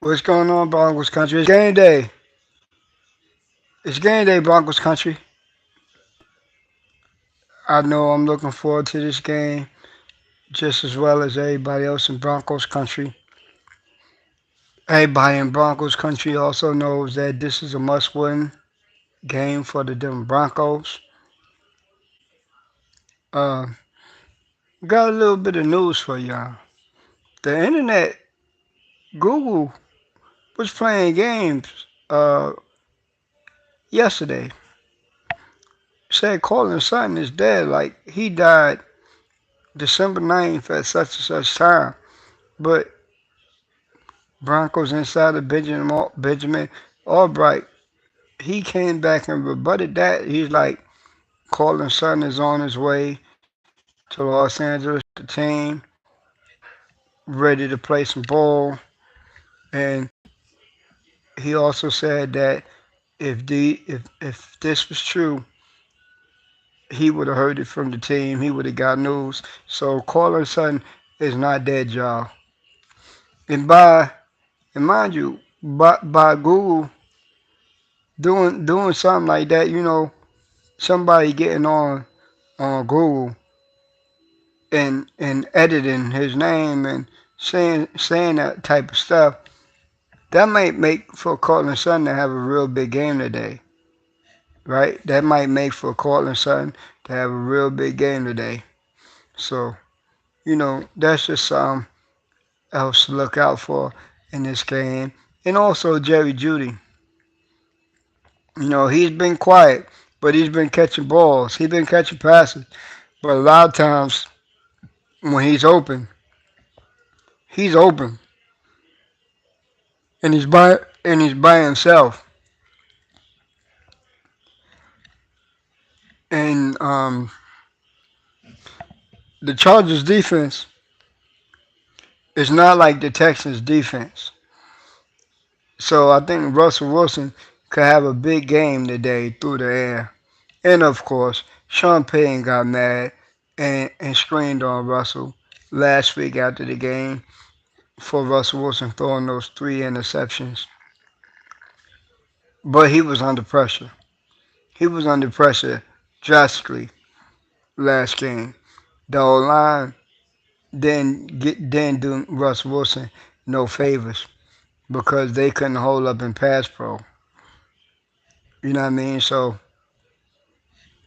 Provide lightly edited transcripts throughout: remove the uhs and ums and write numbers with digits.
What's going on, Broncos country? It's game day. It's game day, Broncos country. I know I'm looking forward to this game just as well as everybody else in Broncos country. Everybody in Broncos country also knows that this is a must-win game for the Denver Broncos. Uh, got a little bit of news for y'all. The internet, Google was playing games uh, yesterday. Said Cortland Sutton is dead. Like he died December 9th at such and such time. But Broncos insider Benjamin Albright, he came back and rebutted that. He's like, Cortland Sutton is on his way to Los Angeles with the team, ready to play some ball. And he also said that if this was true, he would have heard it from the team. He would have got news. So Cortland Sutton is not dead, y'all. And mind you, by Google doing something like that, somebody getting on Google and editing his name and saying that type of stuff, that might make for Cortland Sutton to have a real big game today, right? That might make for Cortland Sutton to have a real big game today. So, that's just something else to look out for in this game. And also Jerry Judy. He's been quiet, but he's been catching balls. He's been catching passes. But a lot of times when he's open, and he's by himself. And the Chargers defense is not like the Texans defense. So I think Russell Wilson could have a big game today through the air. And of course, Sean Payton got mad and screamed on Russell last week after the game for Russell Wilson throwing those three interceptions. But he was under pressure. He was under pressure drastically last game. The O line didn't do Russ Wilson no favors because they couldn't hold up in pass pro. You know what I mean? So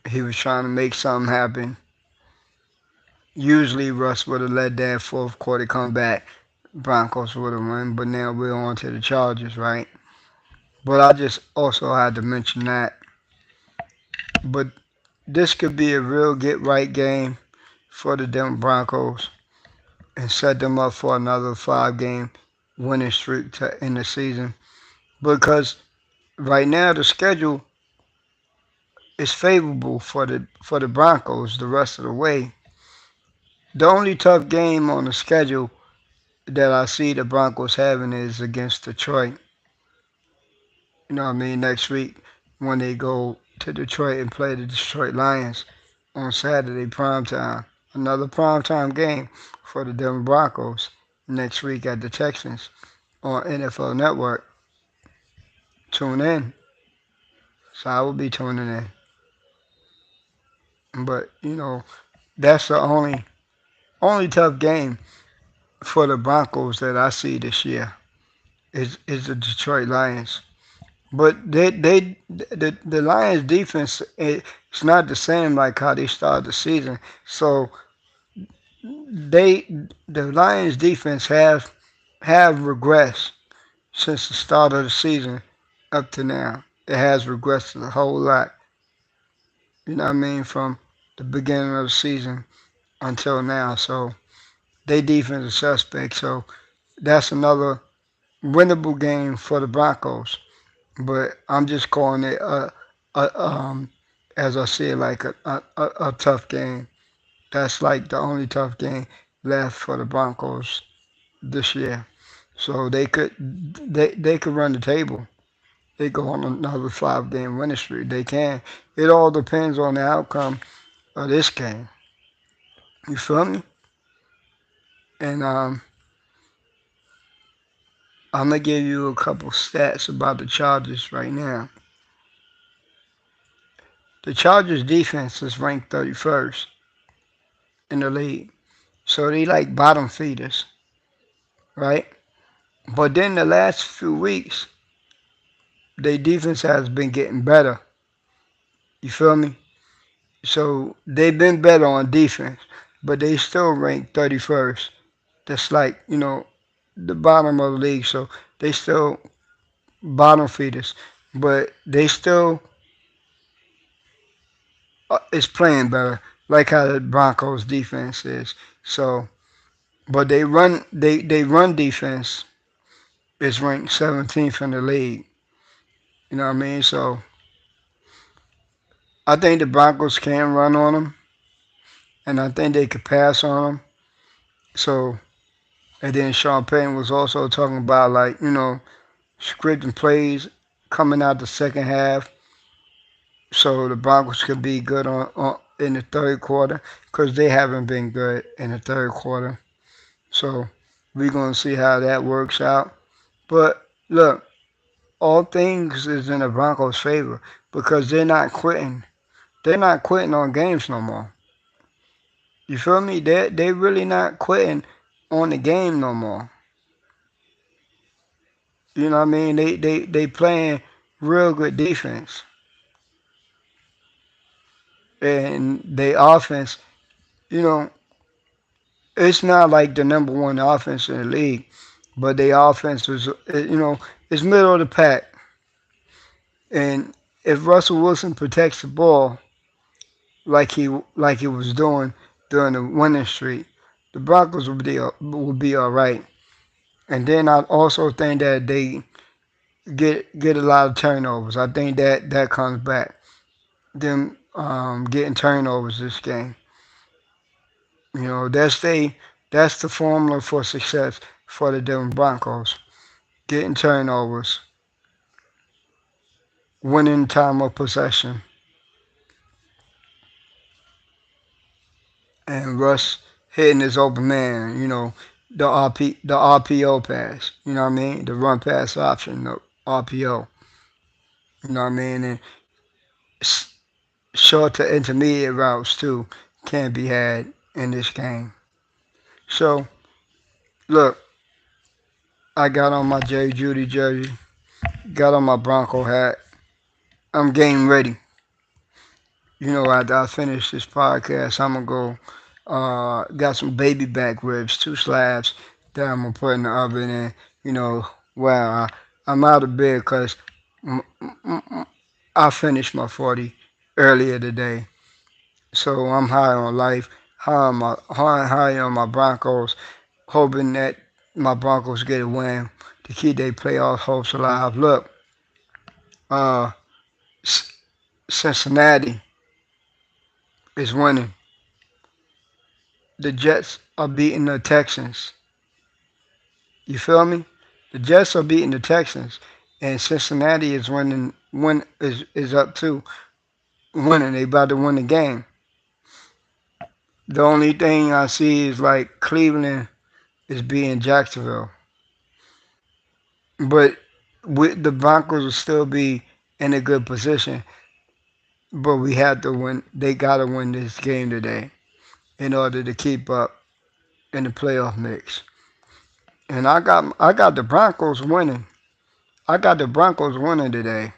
he was trying to make something happen. Usually Russ would have let that fourth quarter come back. Broncos would have won, but now we're on to the Chargers, right? But I just also had to mention that. But this could be a real get right game for the Denver Broncos and set them up for another 5 game winning streak to end the season. Because right now the schedule is favorable for the Broncos the rest of the way. The only tough game on the schedule that I see the Broncos having is against Detroit. You know what I mean? Next week when they go to Detroit and play the Detroit Lions on Saturday prime time. Another prime time game for the Denver Broncos next week at the Texans on NFL Network. Tune in. So I will be tuning in. But that's the only tough game for the Broncos that I see this year is the Detroit Lions. But the Lions defense it's not the same like how they started the season. So they the Lions defense have regressed since the start of the season up to now. It has regressed a whole lot. You know what I mean? From the beginning of the season until now. So they defense is suspect. So that's another winnable game for the Broncos. But I'm just calling it as I see it, like a tough game. That's like the only tough game left for the Broncos this year. So they could run the table. They go on another 5 game winning streak. They can. It all depends on the outcome of this game. You feel me? And I'm gonna give you a couple stats about the Chargers right now. The Chargers defense is ranked 31st in the league. So they like bottom feeders, right? But then the last few weeks, their defense has been getting better. You feel me? So they've been better on defense, but they still rank 31st. That's like, the bottom of the league. So they still bottom feeders, but they still is playing better, like how the Broncos defense is. So, but they run defense is ranked 17th in the league. You know what I mean? So I think the Broncos can run on them, and I think they could pass on them. So, and then Sean Payton was also talking about like scripting plays coming out the second half, so the Broncos could be good on in the third quarter because they haven't been good in the third quarter. So we're gonna see how that works out. But look, all things is in the Broncos' favor because they're not quitting. They're not quitting on games no more. You feel me? They really not quitting on the game no more. You know what I mean? They playing real good defense, and they offense. You know, it's not like the number one offense in the league, but the offense was it's middle of the pack. And if Russell Wilson protects the ball like he was doing during the winning streak, the Broncos will be all right. And then I also think that they get a lot of turnovers. I think that comes back. Them getting turnovers this game. That's the formula for success for the Denver Broncos. Getting turnovers, winning time of possession, and Russ hitting his open man. The RPO pass. You know what I mean? The run pass option, the RPO. You know what I mean? And short to intermediate routes too can be had in this game. So look, I got on my Jerry Judy jersey, got on my Bronco hat. I'm game ready. After I finish this podcast, I'm gonna go. Got some baby back ribs, two slabs that I'm gonna put in the oven. And wow, I'm out of bed because I finished my 40 earlier today. So I'm high on life, high on my Broncos, hoping that my Broncos get a win to keep their playoff hopes alive. Look, uh, Cincinnati is winning. The Jets are beating the Texans. You feel me? The Jets are beating the Texans, and Cincinnati is winning. Is up too, winning. They about to win the game. The only thing I see is like Cleveland is beating Jacksonville, but the Broncos will still be in a good position. But we have to win. They gotta win this game today in order to keep up in the playoff mix. And I got the Broncos winning. I got the Broncos winning today.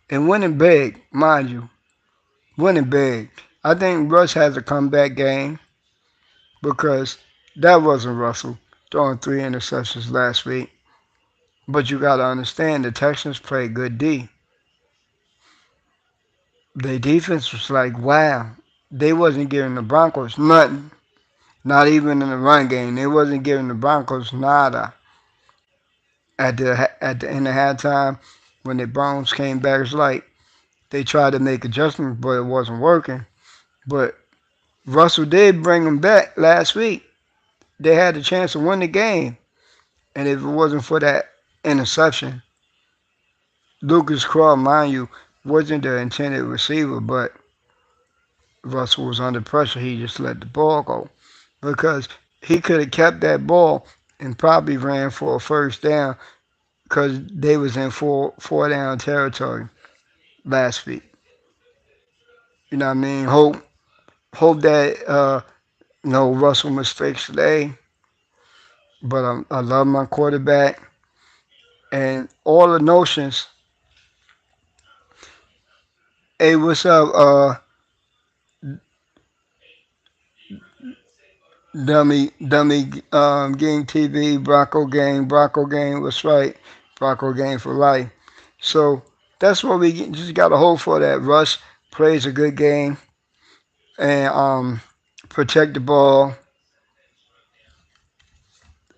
And winning big, mind you. Winning big. I think Russ has a comeback game because that wasn't Russell throwing three interceptions last week. But you got to understand the Texans played good D. Their defense was like, wow. They wasn't giving the Broncos nothing. Not even in the run game. They wasn't giving the Broncos nada. At the end of halftime, when the Browns came back, it's like they tried to make adjustments, but it wasn't working. But Russell did bring them back last week. They had a chance to win the game, and if it wasn't for that interception, Lucas Craw, mind you, wasn't the intended receiver, but Russell was under pressure. He just let the ball go because he could have kept that ball and probably ran for a first down because they was in four down territory last week. You know what I mean? Hope that no Russell mistakes today. But I love my quarterback and all the notions. Hey, what's up, dummy, gang TV, Bronco gang, what's right, Bronco gang for life. So that's what just got to hope for that. Russ plays a good game and protect the ball.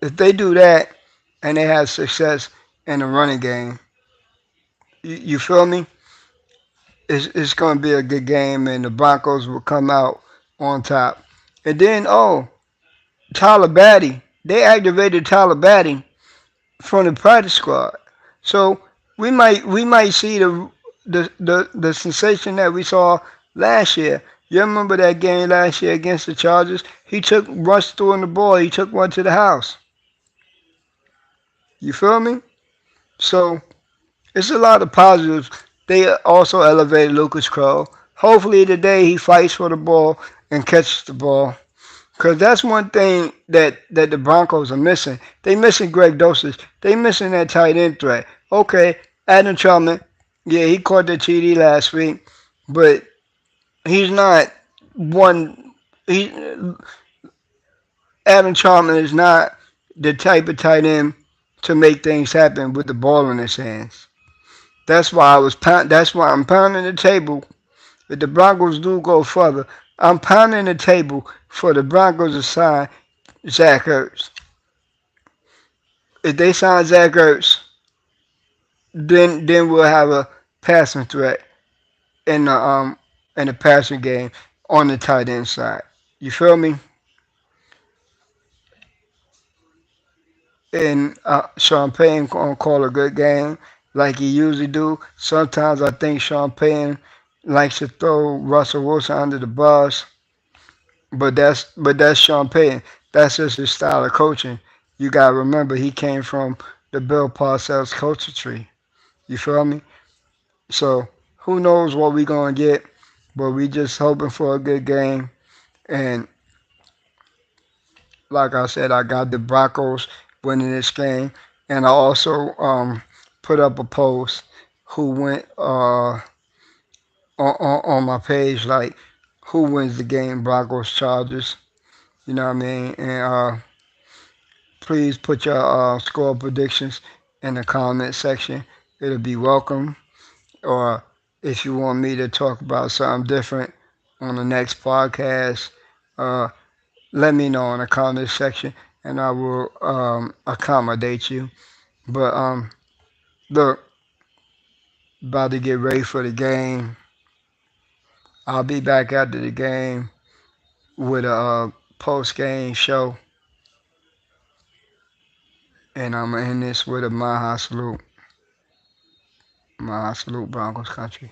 If they do that and they have success in the running game, you feel me? It's going to be a good game and the Broncos will come out on top. And then, Tyler Batty, they activated Tyler Batty from the practice squad. So we might see the sensation that we saw last year. You remember that game last year against the Chargers? He took Russ throwing the ball. He took one to the house. You feel me? So it's a lot of positives. They also elevated Lucas Crow. Hopefully today he fights for the ball and catches the ball. Because that's one thing that the Broncos are missing. They missing Greg Dosage. They missing that tight end threat. Okay, Adam Trumman, yeah, he caught the TD last week, but he's not one. He Adam Trumman is not the type of tight end to make things happen with the ball in his hands. That's why I'm pounding the table. If the Broncos do go further, I'm pounding the table for the Broncos to sign Zach Ertz. If they sign Zach Ertz, then we'll have a passing threat in the passing game on the tight end side. You feel me? And Sean Payton gonna call a good game like he usually do. Sometimes I think Sean Payton likes to throw Russell Wilson under the bus, but that's Sean Payton. That's just his style of coaching. You gotta remember he came from the Bill Parcells culture tree. You feel me? So who knows what we gonna get, but we just hoping for a good game. And like I said, I got the Broncos winning this game, and I also put up a post who went on my page like who wins the game, Broncos Chargers. You know what I mean? And please put your score predictions in the comment section. It'll be welcome. Or if you want me to talk about something different on the next podcast, uh, let me know in the comment section and I will accommodate you. But look, about to get ready for the game. I'll be back after the game with a post game show, and I'm gonna end this with a Maha salute, Broncos country.